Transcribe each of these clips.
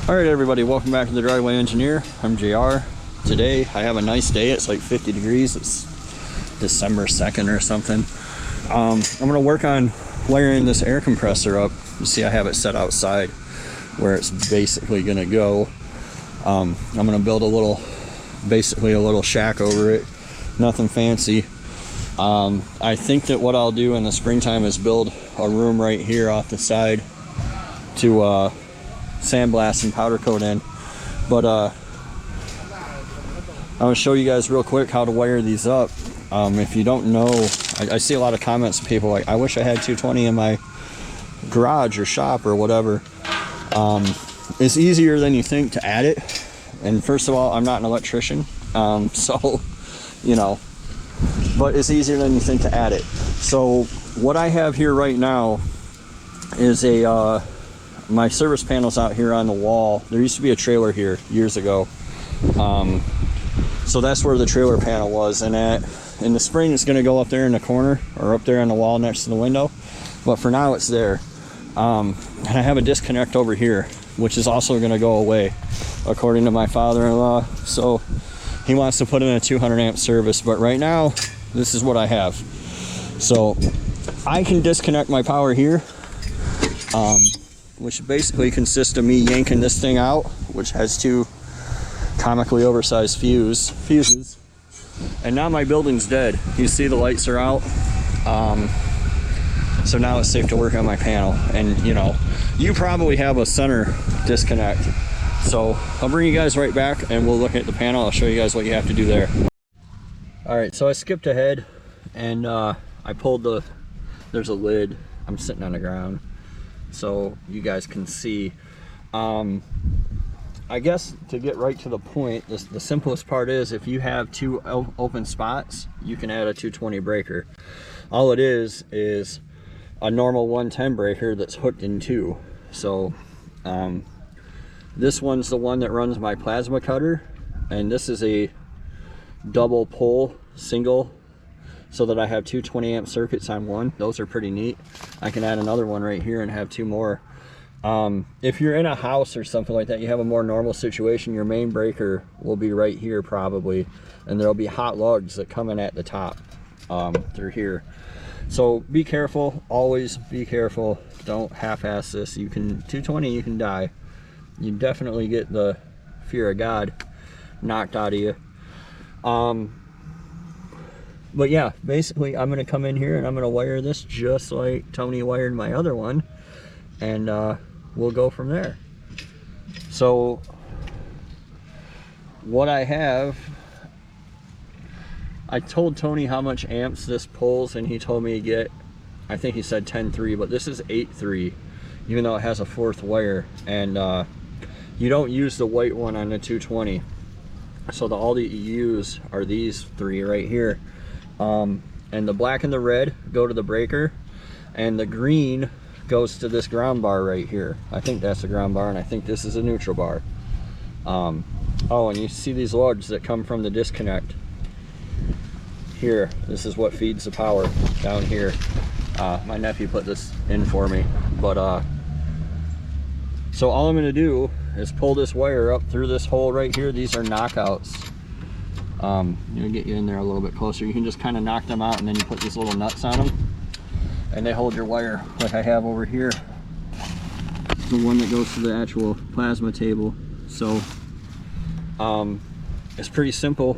Alright everybody, welcome back to the Driveway Engineer. I'm JR. Today I have a nice day. It's like 50 degrees. It's December 2nd or something. I'm going to work on wiring this air compressor up. You see I have it set outside where it's basically going to go. I'm going to build basically a little shack over it. Nothing fancy. I think that what I'll do in the springtime is build a room right here off the side to sandblast and powder coat in. But I'm going to show you guys real quick how to wire these up. If you don't know, I see a lot of comments of people like, I wish I had 220 in my garage or shop or whatever. It's easier than you think to add it. And first of all, I'm not an electrician, so you know, but it's easier than you think to add it. So what I have here right now is my service panel's out here on the wall. There used to be a trailer here years ago. So that's where the trailer panel was, and in the spring it's going to go up there in the corner or up there on the wall next to the window, but for now it's there. And I have a disconnect over here which is also going to go away according to my father-in-law. So he wants to put in a 200 amp service, but right now this is what I have. So I can disconnect my power here, which basically consists of me yanking this thing out, which has two comically oversized fuses. And now my building's dead. You see the lights are out. So now it's safe to work on my panel. And you know, you probably have a center disconnect. So I'll bring you guys right back and we'll look at the panel. I'll show you guys what you have to do there. All right, so I skipped ahead and I pulled there's a lid. I'm sitting on the ground so you guys can see. I guess to get right to the point, the simplest part is if you have two open spots, you can add a 220 breaker. All it is a normal 110 breaker that's hooked in two. So this one's the one that runs my plasma cutter, and this is a double pole single, so that I have two 20 amp circuits on one. Those are pretty neat. I can add another one right here and have two more. If you're in a house or something like that, you have a more normal situation, your main breaker will be right here probably, and there'll be hot lugs that come in at the top through here. So be careful, always be careful. Don't half-ass this. 220, you can die. You definitely get the fear of God knocked out of you. But yeah, basically I'm going to come in here and I'm going to wire this just like Tony wired my other one, and we'll go from there. So what I have, I told Tony how much amps this pulls and he told me to get, I think he said 10.3, but this is 8.3, even though it has a fourth wire. And you don't use the white one on the 220. So all that you use are these three right here. And the black and the red go to the breaker, and the green goes to this ground bar right here. I think that's a ground bar, and I think this is a neutral bar. Oh, and you see these lugs that come from the disconnect here. This is what feeds the power down here. My nephew put this in for me, but so all I'm going to do is pull this wire up through this hole right here. These are knockouts. I'm gonna get you in there a little bit closer. You can just kind of knock them out, and then you put these little nuts on them, and they hold your wire like I have over here, the one that goes to the actual plasma table. So it's pretty simple.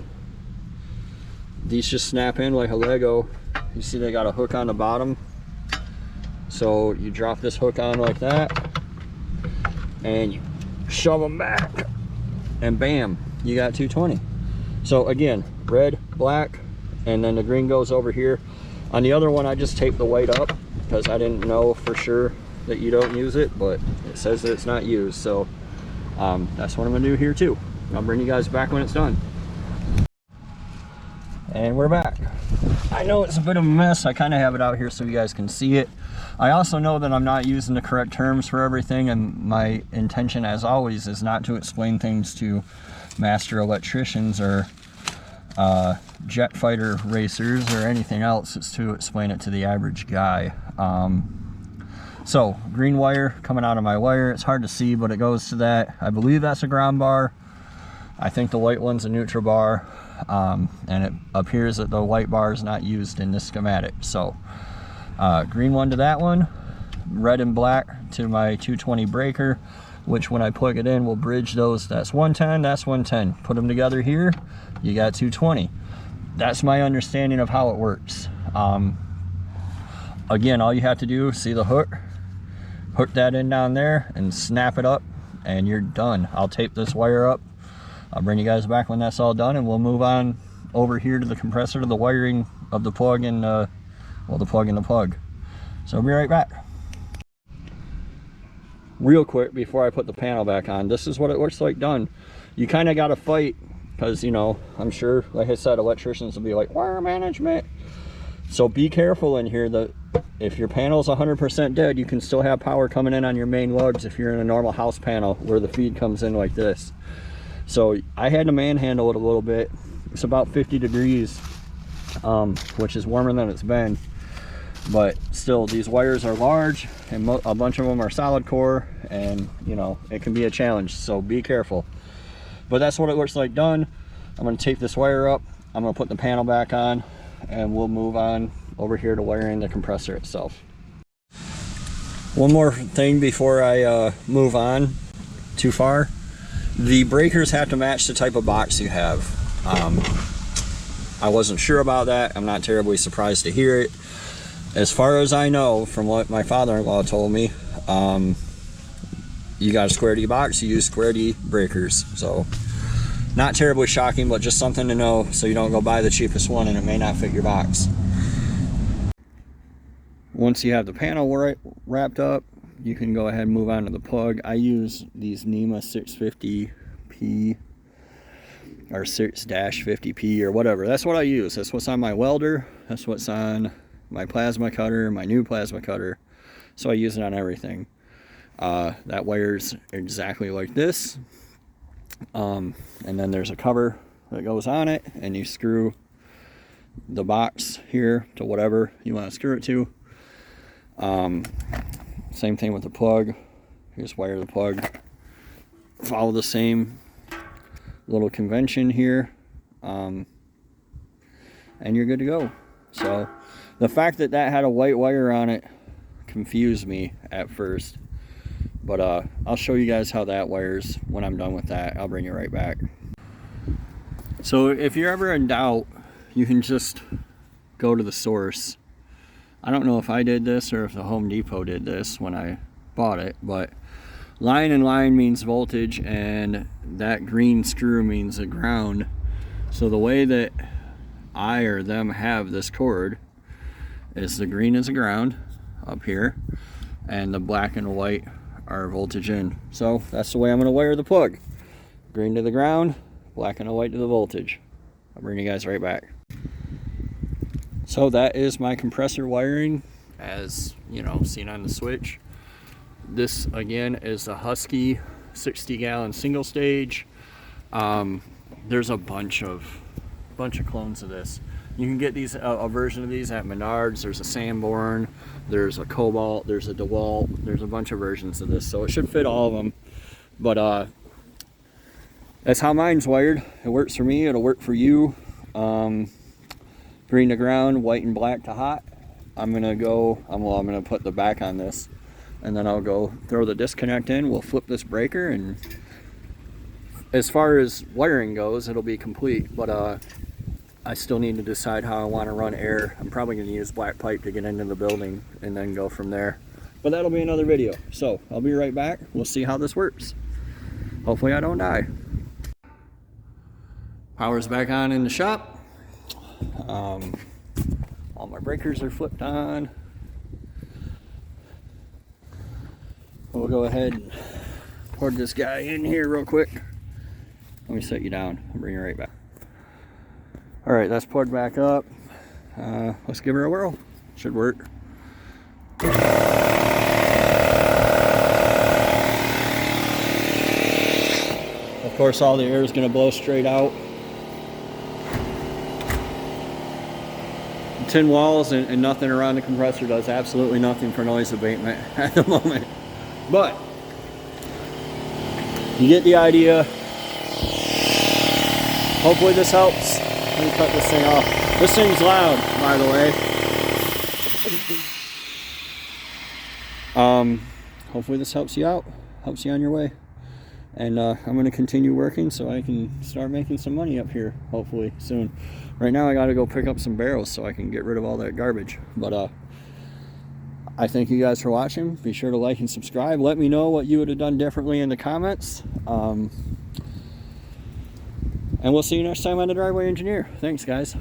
These just snap in like a Lego. You see they got a hook on the bottom, so you drop this hook on like that and you shove them back, and bam, you got 220. So again, red, black, and then the green goes over here. On the other one, I just taped the white up because I didn't know for sure that you don't use it, but it says that it's not used. So that's what I'm gonna do here too. I'll bring you guys back when it's done. And we're back. I know it's a bit of a mess. I kind of have it out here so you guys can see it. I also know that I'm not using the correct terms for everything, and my intention, as always, is not to explain things to master electricians or jet fighter racers or anything else. It's to explain it to the average guy. So green wire coming out of my wire. It's hard to see, but it goes to that. I believe that's a ground bar. I think the white one's a neutral bar. And it appears that the white bar is not used in this schematic. So green one to that one, red and black to my 220 breaker, which when I plug it in will bridge those. That's 110, that's 110. Put them together here, you got 220. That's my understanding of how it works. Again, all you have to do is see the hook that in down there and snap it up and you're done. I'll tape this wire up. I'll bring you guys back when that's all done, and we'll move on over here to the compressor, to the wiring of the plug and well, the plug and the plug. So I'll be right back. Real quick before I put the panel back on, this is what it looks like done. You kind of got to fight because, you know, I'm sure, like I said, electricians will be like, wire management. So be careful in here that if your panel's 100% dead, you can still have power coming in on your main lugs if you're in a normal house panel where the feed comes in like this. So I had to manhandle it a little bit. It's about 50 degrees, which is warmer than it's been. But still, these wires are large and a bunch of them are solid core, and you know, it can be a challenge, so be careful. But that's what it looks like done. I'm going to tape this wire up, I'm going to put the panel back on, and we'll move on over here to wiring the compressor itself. One more thing before I move on too far. The breakers have to match the type of box you have. I wasn't sure about that. I'm not terribly surprised to hear it. As far as I know, from what my father-in-law told me, you got a square D box, you use square D breakers. So not terribly shocking, but just something to know so you don't go buy the cheapest one and it may not fit your box. Once you have the panel wrapped up, you can go ahead and move on to the plug. I use these NEMA 650P or 6-50P or whatever. That's what I use. That's what's on my welder. That's what's on my plasma cutter, my new plasma cutter. So I use it on everything. That wire's exactly like this. And then there's a cover that goes on it, and you screw the box here to whatever you want to screw it to. Same thing with the plug. Here's wire the plug. Follow the same little convention here, and you're good to go. So the fact that that had a white wire on it confused me at first, but I'll show you guys how that wires when I'm done with that. I'll bring you right back. So if you're ever in doubt, you can just go to the source. I don't know if I did this or if the Home Depot did this when I bought it, but line and line means voltage, and that green screw means a ground. So the way that I or them have this cord is the green is a ground up here, and the black and the white are voltage in. So that's the way I'm going to wire the plug. Green to the ground, black and the white to the voltage. I'll bring you guys right back. So that is my compressor wiring, as you know, seen on the switch. This again is a Husky 60-gallon single stage. There's a bunch of clones of this. You can get these a version of these at Menards. There's a Sanborn, there's a Cobalt, there's a DeWalt. There's a bunch of versions of this, so it should fit all of them. But that's how mine's wired. It works for me. It'll work for you. Green to ground, white and black to hot. I'm gonna put the back on this, and then I'll go throw the disconnect in. We'll flip this breaker, and as far as wiring goes, it'll be complete. But I still need to decide how I want to run air. I'm probably going to use black pipe to get into the building and then go from there. But that'll be another video. So I'll be right back. We'll see how this works. Hopefully I don't die. Power's back on in the shop. All my breakers are flipped on. We'll go ahead and plug this guy in here real quick. Let me set you down. I'll bring you right back. All right, that's plugged back up. Let's give her a whirl. Should work. Of course, all the air is going to blow straight out. tin walls and nothing around the compressor does absolutely nothing for noise abatement at the moment. But you get the idea. Hopefully this helps. Let me cut this thing off. This thing's loud, by the way. Hopefully this helps you out, helps you on your way. And I'm going to continue working so I can start making some money up here, hopefully soon. Right now I got to go pick up some barrels so I can get rid of all that garbage. But I thank you guys for watching. Be sure to like and subscribe. Let me know what you would have done differently in the comments. And we'll see you next time on The Driveway Engineer. Thanks, guys.